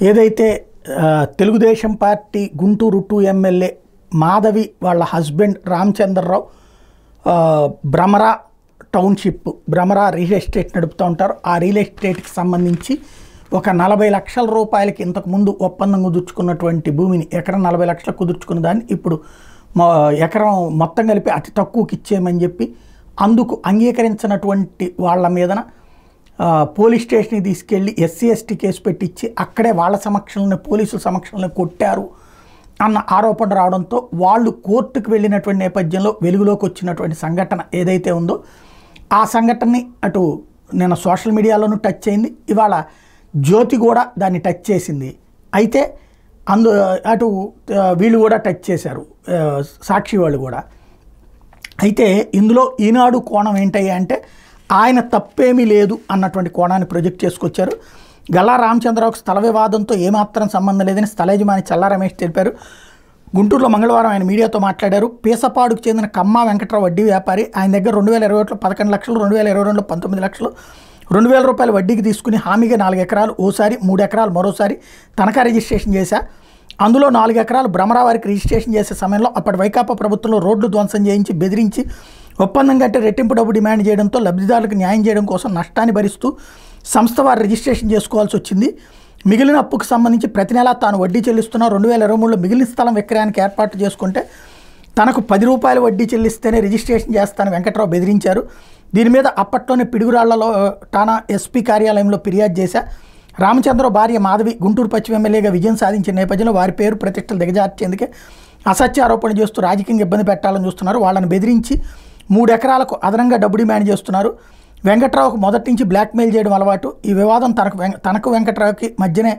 ఏదైతే Telugu Desam party Guntur 2 MLA Madhavi వాళ్ళ husband Ramachandra Rao Bhramara township Bhramara real estate నడుపుతూ ఉంటారు. ఆ రియల్ ఎస్టేట్కి సంబంధించి ఒక 40 లక్షల రూపాయలకి ఇంతకుముందు ఒప్పందం కుదుర్చుకున్నటువంటి భూమిని ఎకరం 40 లక్షలకు కుదుర్చుకున్న దాన్ని ఇప్పుడు ఎకరం మొత్తం కలిపి అతి తక్కువకి ఇచ్చేయమని చెప్పి అందుకు అంగీకరించినటువంటి వాళ్ళ మీదన పోలీస్ స్టేషన్కి తీసుకెళ్ళి SC/ST కేసు పెట్టించి అక్కడే వాళ్ళ సమక్షంలోనే పోలీసుల సమక్షంలో కొట్టారు అన్న ఆరోపణ రావడంతో వాళ్ళు కోర్టుకు వెళ్ళినటువంటి నేపథ్యంలో వెలుగులోకి వచ్చినటువంటి సంఘటన ఏదైతే ఉందో ఆ సంఘటనని అటు నిన్న సోషల్ మీడియాలోనూ టచ్ అయింది, ఇవాళ జ్యోతి కూడా దాన్ని టచ్ చేసింది. అయితే అటు వీళ్ళు కూడా టచ్ చేశారు, సాక్షి వాళ్ళు కూడా. అయితే ఇందులో ఈనాడు కోణం ఏంటయ్యా అంటే ఆయన తప్పేమీ లేదు అన్నటువంటి కోణాన్ని ప్రొజెక్ట్ చేసుకొచ్చారు. గల్లా రామచంద్రరావుకు స్థల వివాదంతో ఏమాత్రం సంబంధం లేదని స్థల యజమాని చల్లా రమేష్ తెలిపారు. గుంటూరులో మంగళవారం ఆయన మీడియాతో మాట్లాడారు. పీసపాడుకు చెందిన కమ్మా వెంకట్రావు వడ్డీ వ్యాపారి. ఆయన దగ్గర 2021లో 11 లక్షలు, 2022లో 19 లక్షలు, 2000 రూపాయలు వడ్డీకి తీసుకుని హామీగా 4 ఎకరాలు ఓసారి, 3 ఎకరాలు మరోసారి తనఖా రిజిస్ట్రేషన్ చేశా. అందులో 4 ఎకరాలు భ్రమరా వారికి రిజిస్ట్రేషన్ చేసే సమయంలో అప్పటి వైకాపా ప్రభుత్వంలో రోడ్లు ధ్వంసం చేయించి బెదిరించి ఒప్పందం కంటే రెట్టింపు డబ్బు డిమాండ్ చేయడంతో లబ్ధిదారులకు న్యాయం చేయడం కోసం నష్టాన్ని భరిస్తూ సంస్థ వారు రిజిస్ట్రేషన్ చేసుకోవాల్సి వచ్చింది. మిగిలిన అప్పుకు సంబంధించి ప్రతి నెలా తాను వడ్డీ చెల్లిస్తున్న 2023లో మిగిలిన స్థలం విక్రయానికి ఏర్పాటు చేసుకుంటే తనకు 10 రూపాయలు వడ్డీ చెల్లిస్తేనే రిజిస్ట్రేషన్ చేస్తానని వెంకట్రావు బెదిరించారు. దీని మీద అప్పట్లోనే పిడుగురాళ్లలో టానా SP కార్యాలయంలో ఫిర్యాదు చేశా. రామచంద్రరావు భార్య మాధవి గుంటూరు పశ్చిమ ఎమ్మెల్యేగా విజయం సాధించిన నేపథ్యంలో వారి పేరు ప్రతిష్టలు దిగజార్చేందుకే అసత్య ఆరోపణ చేస్తూ రాజకీయంగా ఇబ్బంది పెట్టాలని చూస్తున్నారు. వాళ్ళని బెదిరించి 3 ఎకరాలకు అదనంగా డబ్బు డిమాండ్ చేస్తున్నారు. వెంకట్రావుకు మొదటి నుంచి బ్లాక్మెయిల్ చేయడం అలవాటు. ఈ వివాదం తనకు వెంకట్రావుకి మధ్యనే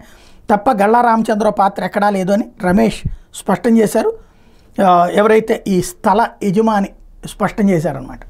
తప్ప గల్లా రామచంద్రరావు పాత్ర ఎక్కడా లేదు అని రమేష్ స్పష్టం చేశారు. ఎవరైతే ఈ స్థల యజమాని స్పష్టం చేశారనమాట.